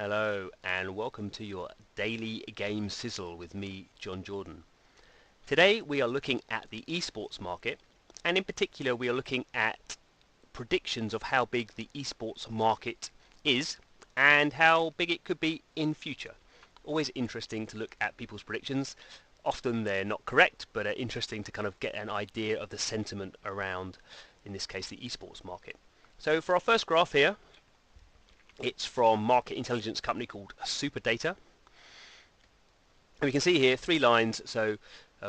Hello and welcome to your daily game sizzle with me, Jon Jordan. Today we are looking at the esports market, and in particular we are looking at predictions of how big the esports market is and how big it could be in future. Always interesting to look at people's predictions. Often they're not correct, but interesting to kind of get an idea of the sentiment around, in this case, the esports market. So for our first graph here, it's from market intelligence company called Superdata. And we can see here 3 lines, so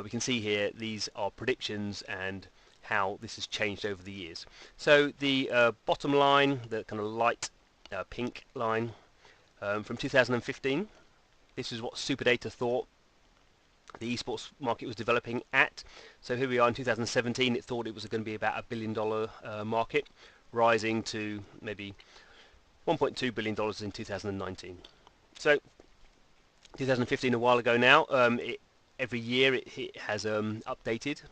we can see here these are predictions and how this has changed over the years. So the bottom line, the kind of light pink line from 2015, this is what Superdata thought the esports market was developing at. So here we are in 2017, it thought it was going to be about $1 billion market, rising to maybe $1.2 billion in 2019. So 2015, a while ago now. Every year it has updated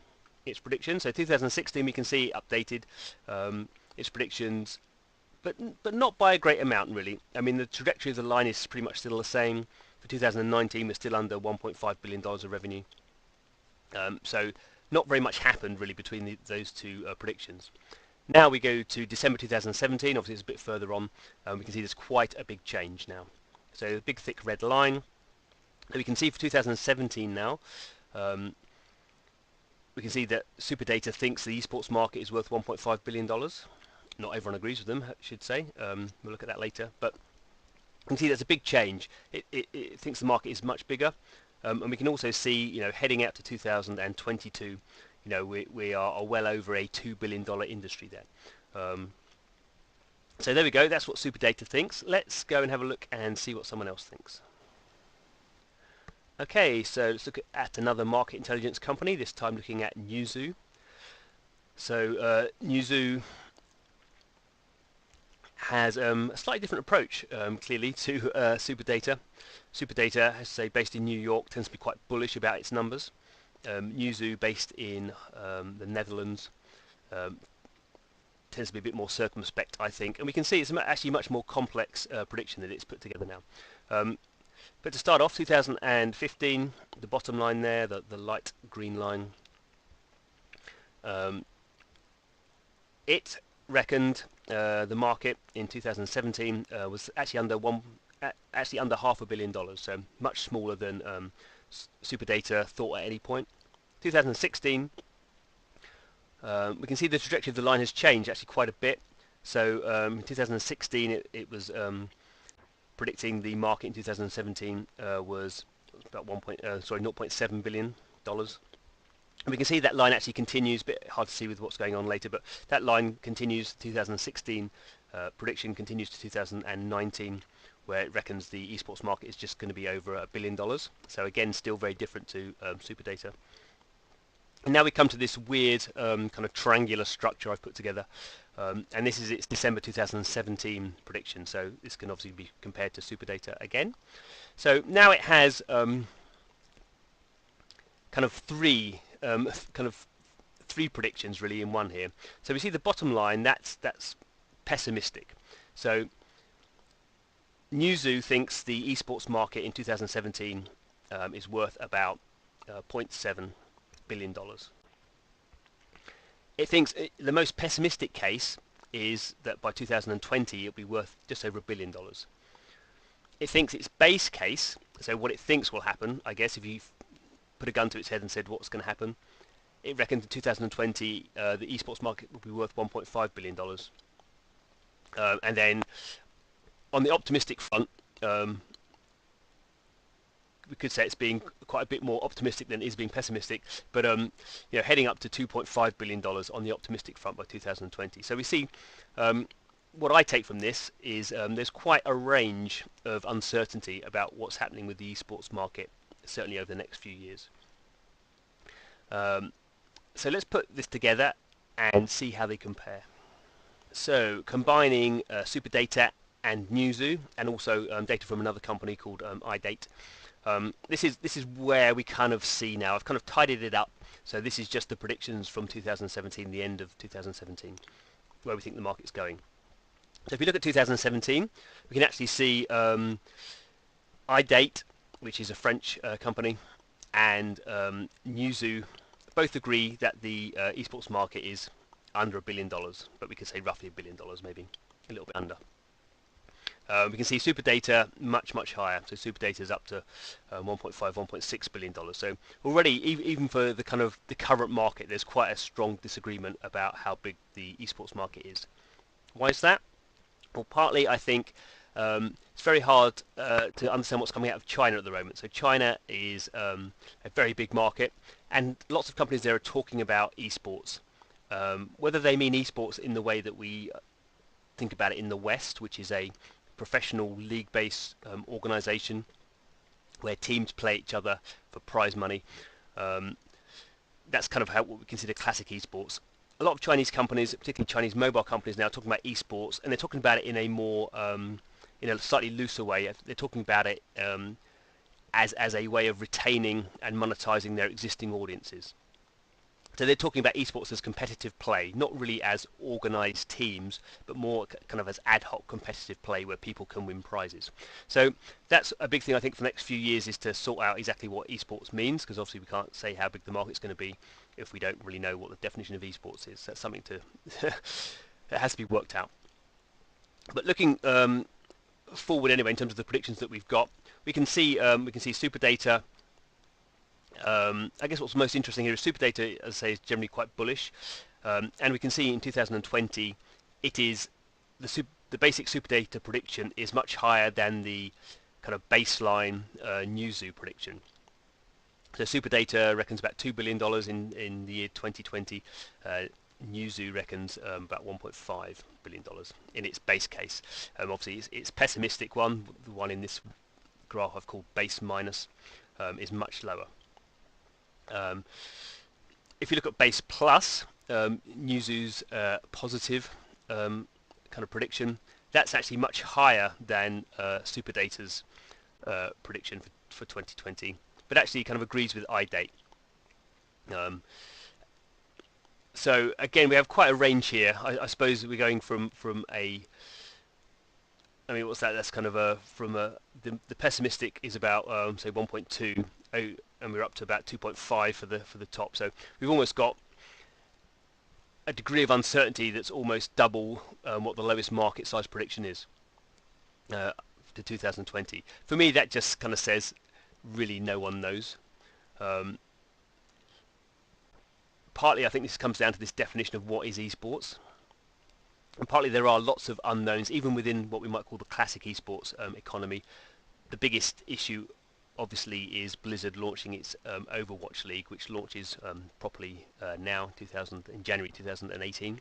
its predictions. So 2016 we can see it updated its predictions, but not by a great amount really. I mean, the trajectory of the line is pretty much still the same. For 2019 we're still under $1.5 billion of revenue. So not very much happened really between those two predictions. Now we go to December 2017, obviously it's a bit further on, we can see there's quite a big change now. So a big thick red line. So we can see for 2017 now, we can see that Superdata thinks the esports market is worth $1.5 billion. Not everyone agrees with them, I should say. We'll look at that later. But you can see there's a big change. It thinks the market is much bigger. And we can also see, heading out to 2022, we are well over a $2 billion industry there. So there we go, that's what Superdata thinks. Let's go and have a look and see what someone else thinks. Okay, so let's look at another market intelligence company, this time looking at Newzoo. So Newzoo has a slightly different approach, clearly, to Superdata. Superdata, as I say, based in New York, tends to be quite bullish about its numbers. Newzoo, based in the Netherlands, tends to be a bit more circumspect, I think. And we can see it's actually a much more complex prediction that it's put together now. But to start off, 2015, the bottom line there, the light green line, it reckoned the market in 2017 was actually under $500 million, so much smaller than Superdata thought at any point. 2016, we can see the trajectory of the line has changed actually quite a bit. So in 2016 it was predicting the market in 2017 was about $0.7 billion. And we can see that line actually continues, a bit hard to see with what's going on later, but that line continues. 2016 prediction continues to 2019, where it reckons the esports market is just going to be over $1 billion. So again, still very different to Superdata. And now we come to this weird kind of triangular structure I've put together, and this is its December 2017 prediction. So this can obviously be compared to Superdata again. So now it has kind of three predictions really in one here. So we see the bottom line, that's pessimistic. So Newzoo thinks the esports market in 2017 is worth about $0.7 billion. It thinks the most pessimistic case is that by 2020 it'll be worth just over $1 billion. It thinks its base case, so what it thinks will happen, I guess if you put a gun to its head and said what's going to happen, it reckons in 2020 the esports market will be worth $1.5 billion. And then on the optimistic front, we could say it's being quite a bit more optimistic than it is being pessimistic, but heading up to $2.5 billion on the optimistic front by 2020. So we see what I take from this is there's quite a range of uncertainty about what's happening with the esports market, certainly over the next few years. So let's put this together and see how they compare. So combining Superdata and Newzoo, and also data from another company called IDATE. This is where we kind of see now. I've kind of tidied it up. So this is just the predictions from 2017, the end of 2017, where we think the market's going. So if you look at 2017, we can actually see IDATE, which is a French company, and Newzoo both agree that the esports market is under $1 billion, but we could say roughly $1 billion, maybe a little bit under. We can see Superdata much higher. So Superdata is up to 1.5, $1.6 billion. So already, even for the kind of the current market, there's quite a strong disagreement about how big the esports market is. Why is that? Well, partly I think it's very hard to understand what's coming out of China at the moment. So China is a very big market, and lots of companies there are talking about esports. Whether they mean esports in the way that we think about it in the West, which is a professional league-based organisation where teams play each other for prize money. That's kind of what we consider classic esports. A lot of Chinese companies, particularly Chinese mobile companies now, are talking about esports, and they're talking about it in a more, in a slightly looser way. They're talking about it as a way of retaining and monetizing their existing audiences. So they're talking about esports as competitive play, not really as organised teams, but more kind of as ad hoc competitive play where people can win prizes. So that's a big thing I think for the next few years, is to sort out exactly what esports means, because obviously we can't say how big the market's going to be if we don't really know what the definition of esports is. That's something to that has to be worked out. But looking forward anyway, in terms of the predictions that we've got, we can see Superdata. I guess what's most interesting here is Superdata, as I say, is generally quite bullish, and we can see in 2020 it is the basic Superdata prediction is much higher than the kind of baseline Newzoo prediction. So Superdata reckons about $2 billion in the year 2020. Newzoo reckons about $1.5 billion in its base case. Obviously, its pessimistic one, the one in this graph I've called base minus, is much lower. If you look at base plus, Newzoo's positive kind of prediction, that's actually much higher than Superdata's prediction for 2020, but actually kind of agrees with IDATE. So again, we have quite a range here. I suppose we're going from a, I mean, what's that? That's kind of the pessimistic is about say 1.2, and we're up to about 2.5 for the top. So we've almost got a degree of uncertainty that's almost double what the lowest market size prediction is to 2020. For me, that just kind of says really no one knows. Partly, I think this comes down to this definition of what is esports. And partly there are lots of unknowns, even within what we might call the classic esports economy. The biggest issue, obviously, is Blizzard launching its Overwatch League, which launches properly now, in January 2018.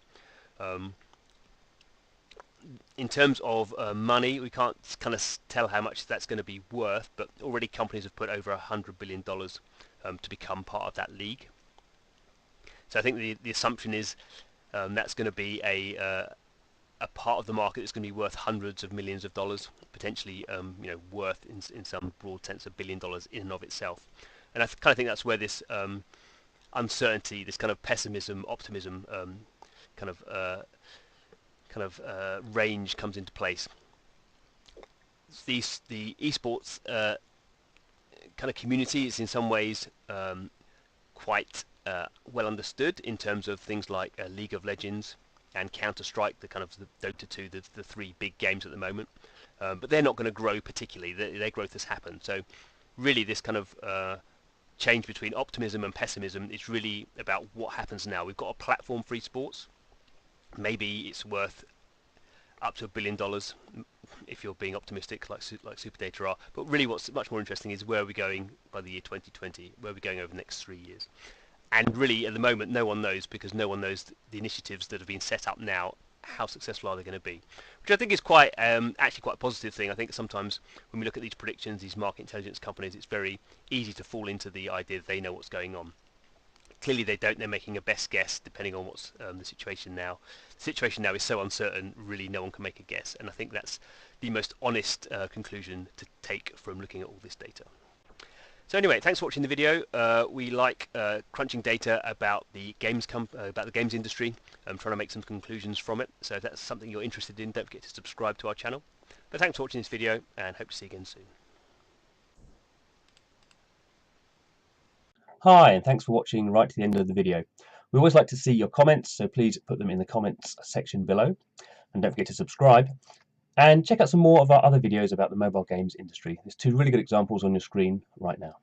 In terms of money, we can't kind of tell how much that's going to be worth, but already companies have put over $100 billion to become part of that league. So I think the assumption is that's going to be a part of the market that's going to be worth hundreds of millions of dollars, potentially worth in some broad sense $1 billion in and of itself. And I kind of think that's where this uncertainty, this kind of pessimism, optimism, kind of range comes into place. The esports kind of community is in some ways quite well understood in terms of things like League of Legends and Counter-Strike, the kind of the Dota 2, the three big games at the moment. But they're not going to grow particularly. Their growth has happened. So really this kind of change between optimism and pessimism is really about what happens now. We've got a platform for esports. Maybe it's worth up to $1 billion if you're being optimistic, like Superdata are. But really what's much more interesting is where are we going by the year 2020, where are we going over the next 3 years. And really, at the moment, no one knows, because no one knows the initiatives that have been set up now, how successful are they going to be. Which I think is quite, actually quite a positive thing. I think sometimes when we look at these predictions, these market intelligence companies, it's very easy to fall into the idea that they know what's going on. Clearly they don't. They're making a best guess depending on what's the situation now. The situation now is so uncertain, really no one can make a guess. And I think that's the most honest conclusion to take from looking at all this data. So anyway, thanks for watching the video. We like crunching data about the games industry and trying to make some conclusions from it. So if that's something you're interested in, don't forget to subscribe to our channel. But thanks for watching this video, and hope to see you again soon. Hi, and thanks for watching right to the end of the video. We always like to see your comments, so please put them in the comments section below. And don't forget to subscribe. And check out some more of our other videos about the mobile games industry. There's two really good examples on your screen right now.